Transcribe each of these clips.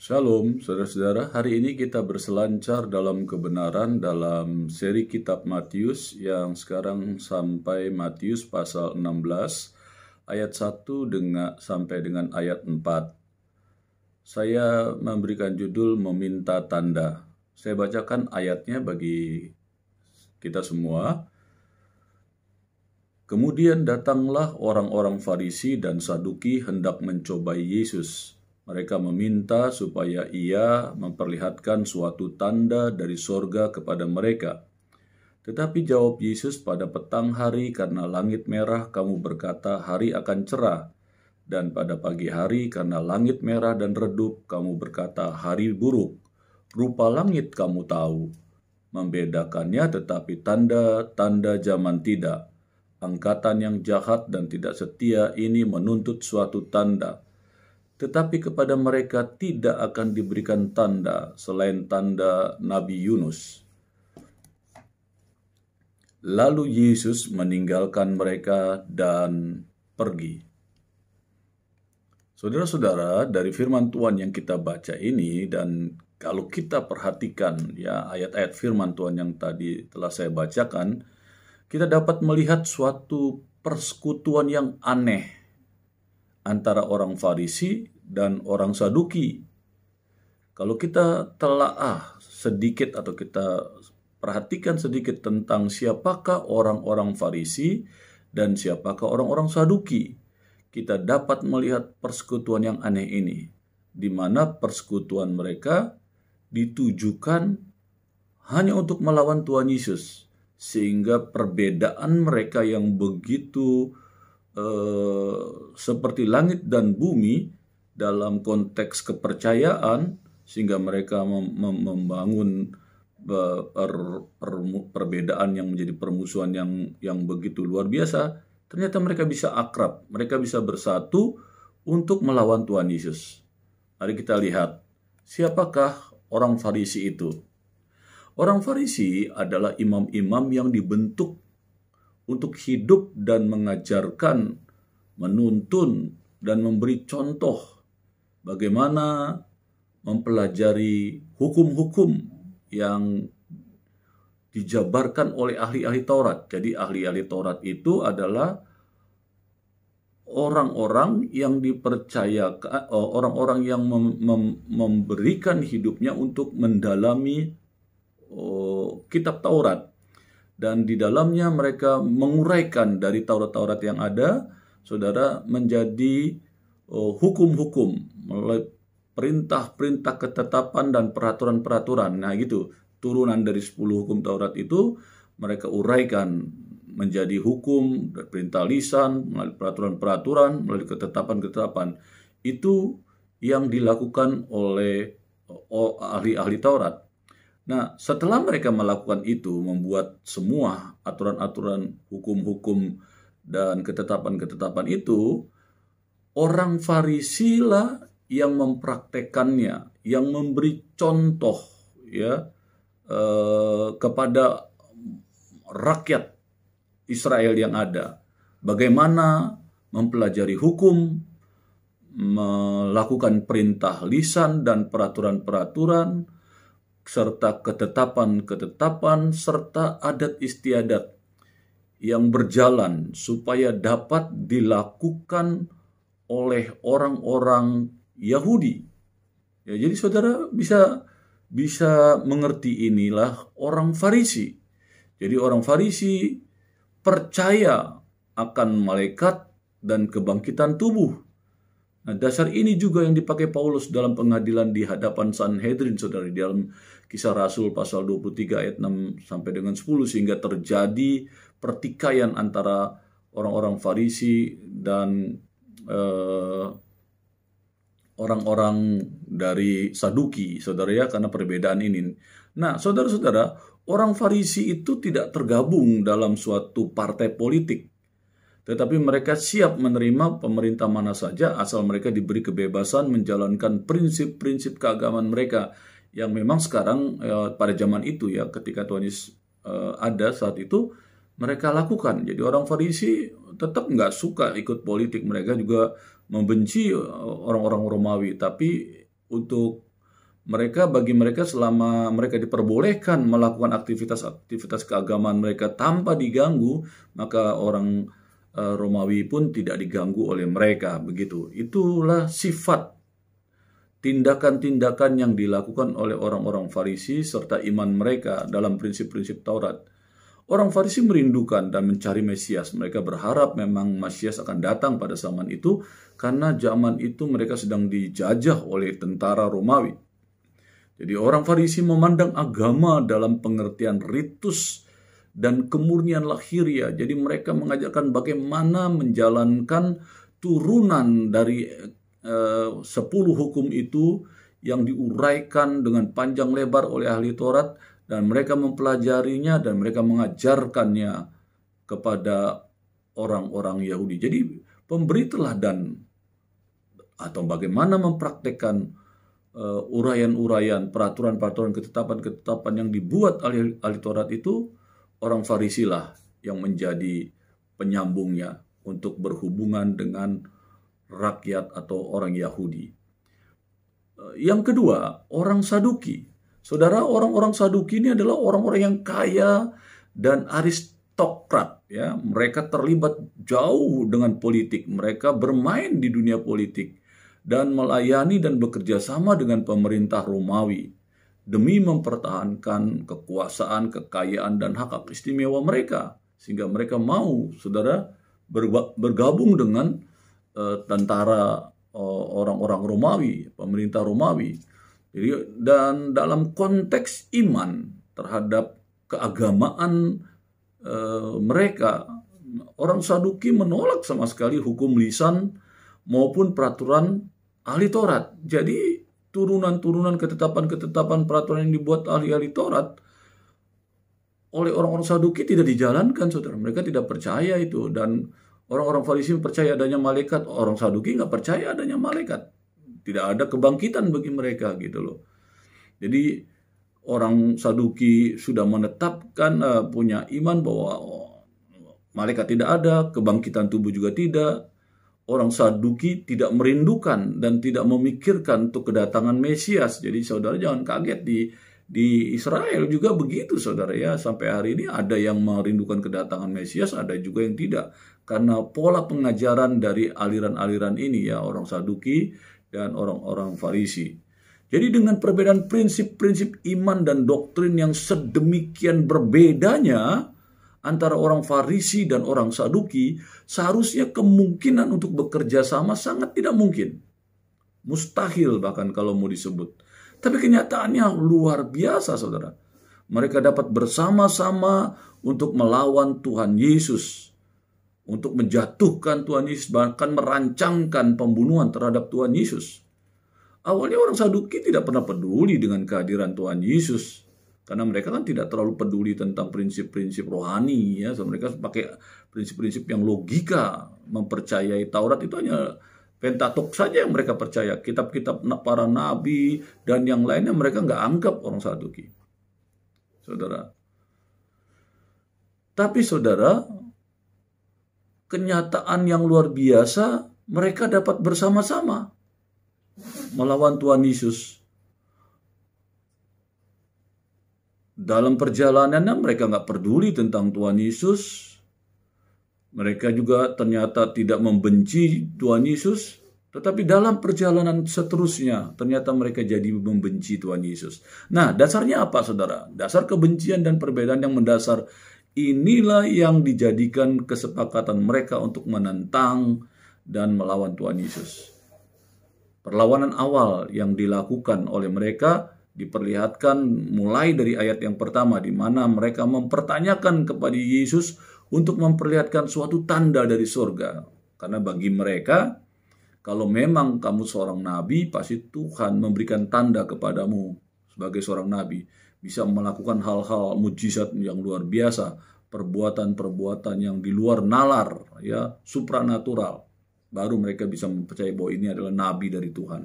Shalom, saudara-saudara. Hari ini kita berselancar dalam kebenaran dalam seri kitab Matius yang sekarang sampai Matius pasal 16 ayat 1 sampai dengan ayat 4. Saya memberikan judul meminta tanda. Saya bacakan ayatnya bagi kita semua. Kemudian datanglah orang-orang Farisi dan Saduki hendak mencobai Yesus. Mereka meminta supaya ia memperlihatkan suatu tanda dari sorga kepada mereka. Tetapi jawab Yesus, pada petang hari karena langit merah kamu berkata hari akan cerah. Dan pada pagi hari karena langit merah dan redup kamu berkata hari buruk. Rupa langit kamu tahu. Membedakannya tetapi tanda-tanda zaman tidak. Angkatan yang jahat dan tidak setia ini menuntut suatu tanda. Tetapi kepada mereka tidak akan diberikan tanda selain tanda Nabi Yunus. Lalu Yesus meninggalkan mereka dan pergi. Saudara-saudara, dari firman Tuhan yang kita baca ini, dan kalau kita perhatikan ya ayat-ayat firman Tuhan yang tadi telah saya bacakan, kita dapat melihat suatu persekutuan yang aneh antara orang Farisi dan orang Saduki. Kalau kita telaah sedikit atau kita perhatikan sedikit tentang siapakah orang-orang Farisi dan siapakah orang-orang Saduki, kita dapat melihat persekutuan yang aneh ini, di mana persekutuan mereka ditujukan hanya untuk melawan Tuhan Yesus, sehingga perbedaan mereka yang begitu seperti langit dan bumi dalam konteks kepercayaan, sehingga mereka membangun perbedaan yang menjadi permusuhan yang begitu luar biasa. Ternyata mereka bisa akrab, mereka bisa bersatu untuk melawan Tuhan Yesus. Mari kita lihat, siapakah orang Farisi itu? Orang Farisi adalah imam-imam yang dibentuk untuk hidup dan mengajarkan, menuntun, dan memberi contoh bagaimana mempelajari hukum-hukum yang dijabarkan oleh ahli-ahli Taurat. Jadi ahli-ahli Taurat itu adalah orang-orang yang dipercayakan, orang-orang yang memberikan hidupnya untuk mendalami kitab Taurat. Dan di dalamnya mereka menguraikan dari Taurat-Taurat yang ada, saudara, menjadi hukum-hukum, melalui perintah-perintah, ketetapan, dan peraturan-peraturan. Nah gitu, turunan dari 10 hukum Taurat itu mereka uraikan menjadi hukum, perintah lisan, melalui peraturan-peraturan, melalui ketetapan-ketetapan. Itu yang dilakukan oleh ahli-ahli Taurat. Nah, setelah mereka melakukan itu, membuat semua aturan-aturan, hukum-hukum, dan ketetapan-ketetapan itu, orang Farisi lah yang mempraktekannya, yang memberi contoh ya kepada rakyat Israel yang ada. Bagaimana mempelajari hukum, melakukan perintah lisan dan peraturan-peraturan, serta ketetapan-ketetapan, serta adat istiadat yang berjalan supaya dapat dilakukan oleh orang-orang Yahudi. Ya, jadi saudara bisa mengerti inilah orang Farisi. Jadi orang Farisi percaya akan malaikat dan kebangkitan tubuh. Nah, dasar ini juga yang dipakai Paulus dalam pengadilan di hadapan Sanhedrin, saudara, di dalam Kisah Rasul pasal 23 ayat 6 sampai dengan 10, sehingga terjadi pertikaian antara orang-orang Farisi dan orang-orang dari Saduki, saudara ya, karena perbedaan ini. Nah, saudara-saudara, orang Farisi itu tidak tergabung dalam suatu partai politik, tetapi mereka siap menerima pemerintah mana saja asal mereka diberi kebebasan menjalankan prinsip-prinsip keagamaan mereka yang memang sekarang pada zaman itu ya, ketika Tuhan Yesus ada saat itu, mereka lakukan. Jadi orang Farisi tetap nggak suka ikut politik, mereka juga membenci orang-orang Romawi, tapi untuk bagi mereka selama mereka diperbolehkan melakukan aktivitas keagamaan mereka tanpa diganggu, maka orang Romawi pun tidak diganggu oleh mereka. Begitu. Itulah sifat tindakan-tindakan yang dilakukan oleh orang-orang Farisi serta iman mereka dalam prinsip-prinsip Taurat. Orang Farisi merindukan dan mencari Mesias. Mereka berharap memang Mesias akan datang pada zaman itu, karena zaman itu mereka sedang dijajah oleh tentara Romawi. Jadi orang Farisi memandang agama dalam pengertian ritus dan kemurnian lahiriah. Jadi mereka mengajarkan bagaimana menjalankan turunan dari 10 hukum itu yang diuraikan dengan panjang lebar oleh ahli Taurat, dan mereka mempelajarinya dan mereka mengajarkannya kepada orang-orang Yahudi. Jadi pemberi teladan atau bagaimana mempraktekkan uraian-uraian, peraturan-peraturan, ketetapan-ketetapan yang dibuat oleh ahli Taurat itu, orang Farisi lah yang menjadi penyambungnya untuk berhubungan dengan rakyat atau orang Yahudi. Yang kedua, orang Saduki. Saudara, orang-orang Saduki ini adalah orang-orang yang kaya dan aristokrat. Ya, mereka terlibat jauh dengan politik. Mereka bermain di dunia politik dan melayani dan bekerja sama dengan pemerintah Romawi demi mempertahankan kekuasaan, kekayaan, dan hak istimewa mereka. Sehingga mereka mau, saudara, bergabung dengan tentara orang-orang Romawi, pemerintah Romawi. Jadi, dan dalam konteks iman terhadap keagamaan mereka, orang Saduki menolak sama sekali hukum lisan maupun peraturan ahli Taurat. Jadi turunan-turunan ketetapan-ketetapan peraturan yang dibuat ahli-ahli Taurat oleh orang-orang Saduki tidak dijalankan, saudara. Mereka tidak percaya itu. Dan orang-orang Farisi percaya adanya malaikat. Orang Saduki nggak percaya adanya malaikat. Tidak ada kebangkitan bagi mereka gitu loh. Jadi orang Saduki sudah menetapkan punya iman bahwa malaikat tidak ada, kebangkitan tubuh juga tidak. Orang Saduki tidak merindukan dan tidak memikirkan untuk kedatangan Mesias. Jadi saudara jangan kaget, di Israel juga begitu, saudara ya. Sampai hari ini ada yang merindukan kedatangan Mesias, ada juga yang tidak. Karena pola pengajaran dari aliran-aliran ini ya, orang Saduki dan orang-orang Farisi. Jadi dengan perbedaan prinsip-prinsip iman dan doktrin yang sedemikian berbedanya antara orang Farisi dan orang Saduki, seharusnya kemungkinan untuk bekerja sama sangat tidak mungkin. Mustahil bahkan kalau mau disebut. Tapi kenyataannya luar biasa, saudara. Mereka dapat bersama-sama untuk melawan Tuhan Yesus, untuk menjatuhkan Tuhan Yesus, bahkan merancangkan pembunuhan terhadap Tuhan Yesus. Awalnya orang Saduki tidak pernah peduli dengan kehadiran Tuhan Yesus, karena mereka kan tidak terlalu peduli tentang prinsip-prinsip rohani ya. So, mereka pakai prinsip-prinsip yang logika, mempercayai Taurat itu hanya Pentatok saja yang mereka percaya. Kitab-kitab para nabi dan yang lainnya mereka nggak anggap orang Saduki. Saudara. Tapi saudara, kenyataan yang luar biasa, mereka dapat bersama-sama melawan Tuhan Yesus. Dalam perjalanannya mereka nggak peduli tentang Tuhan Yesus. Mereka juga ternyata tidak membenci Tuhan Yesus. Tetapi dalam perjalanan seterusnya ternyata mereka jadi membenci Tuhan Yesus. Nah, dasarnya apa saudara? Dasar kebencian dan perbedaan yang mendasar inilah yang dijadikan kesepakatan mereka untuk menentang dan melawan Tuhan Yesus. Perlawanan awal yang dilakukan oleh mereka diperlihatkan mulai dari ayat yang pertama, di mana mereka mempertanyakan kepada Yesus untuk memperlihatkan suatu tanda dari surga. Karena bagi mereka, kalau memang kamu seorang nabi, pasti Tuhan memberikan tanda kepadamu sebagai seorang nabi. Bisa melakukan hal-hal mujizat yang luar biasa, perbuatan-perbuatan yang di luar nalar, ya, supranatural. Baru mereka bisa mempercayai bahwa ini adalah nabi dari Tuhan.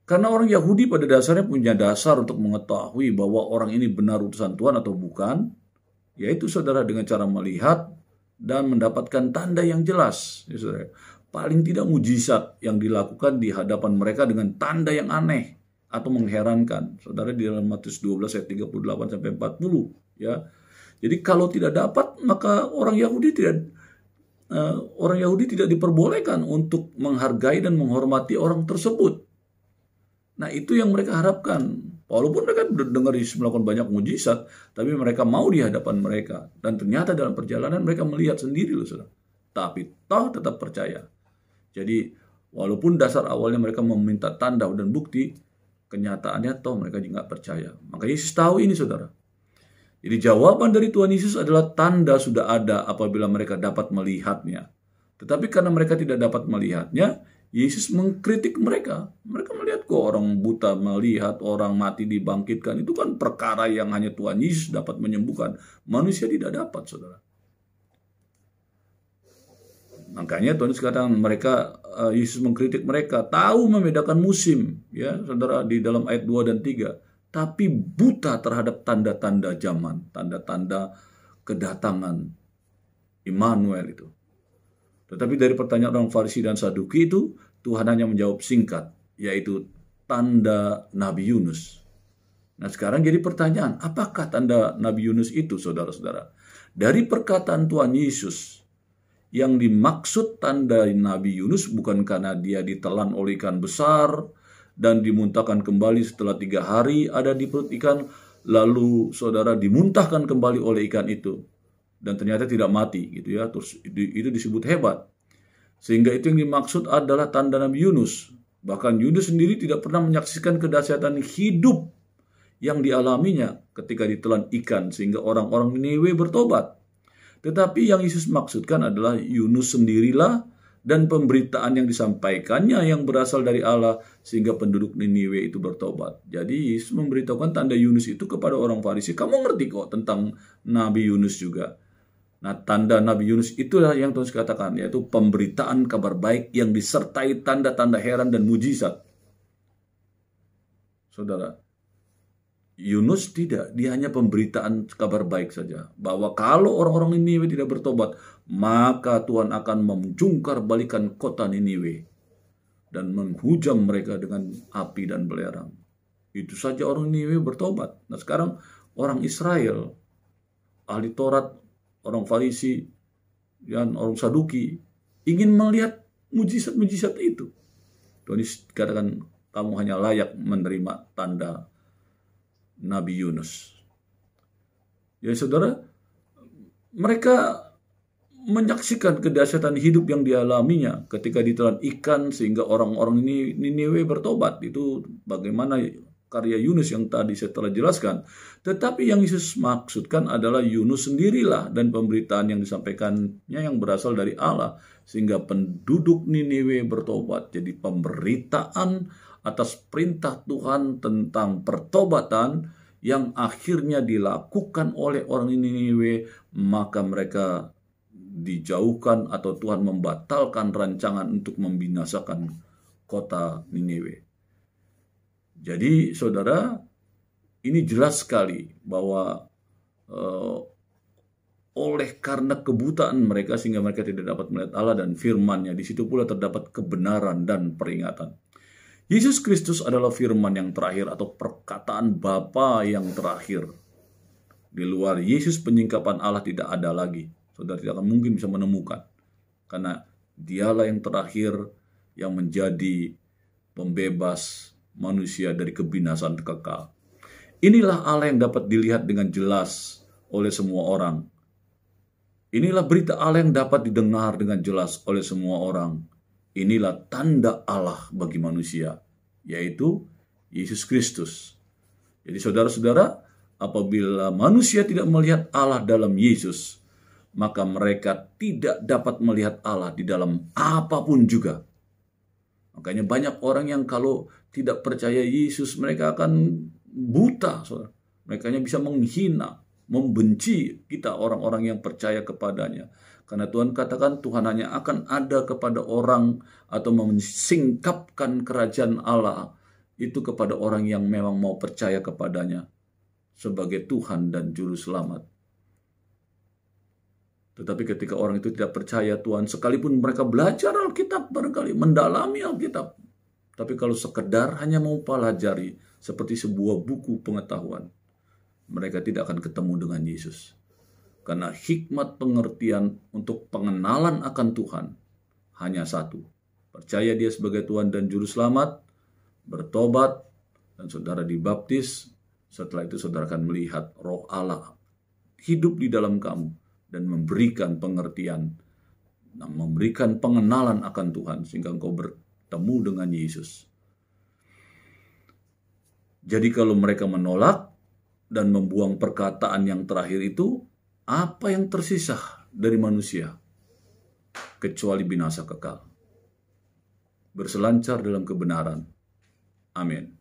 Karena orang Yahudi pada dasarnya punya dasar untuk mengetahui bahwa orang ini benar utusan Tuhan atau bukan, yaitu saudara dengan cara melihat dan mendapatkan tanda yang jelas. Ya, saudara. Paling tidak mujizat yang dilakukan di hadapan mereka dengan tanda yang aneh. atau mengherankan. Saudara, di dalam Matius 12 ayat 38 sampai 40 ya. Jadi kalau tidak dapat, maka orang Yahudi tidak diperbolehkan untuk menghargai dan menghormati orang tersebut. Nah, itu yang mereka harapkan. Walaupun mereka dengar Yesus melakukan banyak mujizat, tapi mereka mau di hadapan mereka. Dan ternyata dalam perjalanan mereka melihat sendiri loh, saudara. Tapi toh tetap percaya. Jadi walaupun dasar awalnya mereka meminta tanda dan bukti, kenyataannya toh mereka juga nggak percaya. Maka Yesus tahu ini, saudara. Jadi jawaban dari Tuhan Yesus adalah tanda sudah ada apabila mereka dapat melihatnya. Tetapi karena mereka tidak dapat melihatnya, Yesus mengkritik mereka. Mereka melihat kok orang buta melihat, orang mati dibangkitkan. Itu kan perkara yang hanya Tuhan Yesus dapat menyembuhkan. Manusia tidak dapat, saudara. Makanya Tuhan Yesus katakan Yesus mengkritik mereka, tahu membedakan musim, ya saudara, di dalam ayat 2 dan 3. Tapi buta terhadap tanda-tanda zaman, tanda-tanda kedatangan Immanuel itu. Tetapi dari pertanyaan orang Farisi dan Saduki itu, Tuhan hanya menjawab singkat, yaitu tanda Nabi Yunus. Nah sekarang jadi pertanyaan, apakah tanda Nabi Yunus itu, saudara-saudara? Dari perkataan Tuhan Yesus, yang dimaksud tanda Nabi Yunus bukan karena dia ditelan oleh ikan besar dan dimuntahkan kembali setelah 3 hari ada di perut ikan, lalu saudara dimuntahkan kembali oleh ikan itu dan ternyata tidak mati gitu ya. Terus itu disebut hebat. Sehingga itu yang dimaksud adalah tanda Nabi Yunus. Bahkan Yunus sendiri tidak pernah menyaksikan kedahsyatan hidup yang dialaminya ketika ditelan ikan sehingga orang-orang Niniwe bertobat. Tetapi yang Yesus maksudkan adalah Yunus sendirilah dan pemberitaan yang disampaikannya yang berasal dari Allah sehingga penduduk Niniwe itu bertobat. Jadi Yesus memberitahukan tanda Yunus itu kepada orang Farisi. Kamu ngerti kok tentang Nabi Yunus juga. Nah, tanda Nabi Yunus itulah yang Tuhan katakan, yaitu pemberitaan kabar baik yang disertai tanda-tanda heran dan mujizat. Saudara, Yunus tidak, dia hanya pemberitaan kabar baik saja. Bahwa kalau orang-orang Niniwe tidak bertobat, maka Tuhan akan menjungkar balikan kota Niniwe dan menghujam mereka dengan api dan belerang. Itu saja orang Niniwe bertobat. Nah sekarang orang Israel, ahli Taurat, orang Farisi, dan orang Saduki ingin melihat mujizat-mujizat itu. Tuhan katakan, kamu hanya layak menerima tanda Nabi Yunus. Ya saudara, mereka menyaksikan kedahsyatan hidup yang dialaminya ketika ditelan ikan sehingga orang-orang ini Niniwe bertobat. Itu bagaimana karya Yunus yang tadi saya telah jelaskan. Tetapi yang Yesus maksudkan adalah Yunus sendirilah dan pemberitaan yang disampaikannya yang berasal dari Allah sehingga penduduk Niniwe bertobat. Jadi pemberitaan atas perintah Tuhan tentang pertobatan yang akhirnya dilakukan oleh orang Niniwe, maka mereka dijauhkan atau Tuhan membatalkan rancangan untuk membinasakan kota Niniwe. Jadi saudara, ini jelas sekali bahwa oleh karena kebutaan mereka sehingga mereka tidak dapat melihat Allah dan firman-Nya, di situ pula terdapat kebenaran dan peringatan. Yesus Kristus adalah firman yang terakhir atau perkataan Bapa yang terakhir. Di luar Yesus penyingkapan Allah tidak ada lagi. Saudara tidak akan mungkin bisa menemukan. Karena dialah yang terakhir yang menjadi pembebas manusia dari kebinasan kekal. Inilah Allah yang dapat dilihat dengan jelas oleh semua orang. Inilah berita Allah yang dapat didengar dengan jelas oleh semua orang. Inilah tanda Allah bagi manusia, yaitu Yesus Kristus. Jadi saudara-saudara, apabila manusia tidak melihat Allah dalam Yesus, maka mereka tidak dapat melihat Allah di dalam apapun juga. Makanya banyak orang yang kalau tidak percaya Yesus, mereka akan buta. Saudara. Mereka bisa menghina, membenci kita orang-orang yang percaya kepadanya. Karena Tuhan katakan Tuhan hanya akan ada kepada orang atau mensingkapkan kerajaan Allah itu kepada orang yang memang mau percaya kepadanya sebagai Tuhan dan Juru Selamat. Tetapi ketika orang itu tidak percaya Tuhan, sekalipun mereka belajar Alkitab barangkali, mendalami Alkitab, Tapi kalau sekedar hanya mau pelajari seperti sebuah buku pengetahuan, mereka tidak akan ketemu dengan Yesus. Karena hikmat pengertian untuk pengenalan akan Tuhan hanya satu. Percaya Dia sebagai Tuhan dan Juru Selamat, bertobat, dan saudara dibaptis. Setelah itu saudara akan melihat Roh Allah hidup di dalam kamu dan memberikan pengertian, memberikan pengenalan akan Tuhan sehingga engkau bertemu dengan Yesus. Jadi kalau mereka menolak dan membuang perkataan yang terakhir itu, apa yang tersisa dari manusia? Kecuali binasa kekal. Berselancar dalam kebenaran. Amin.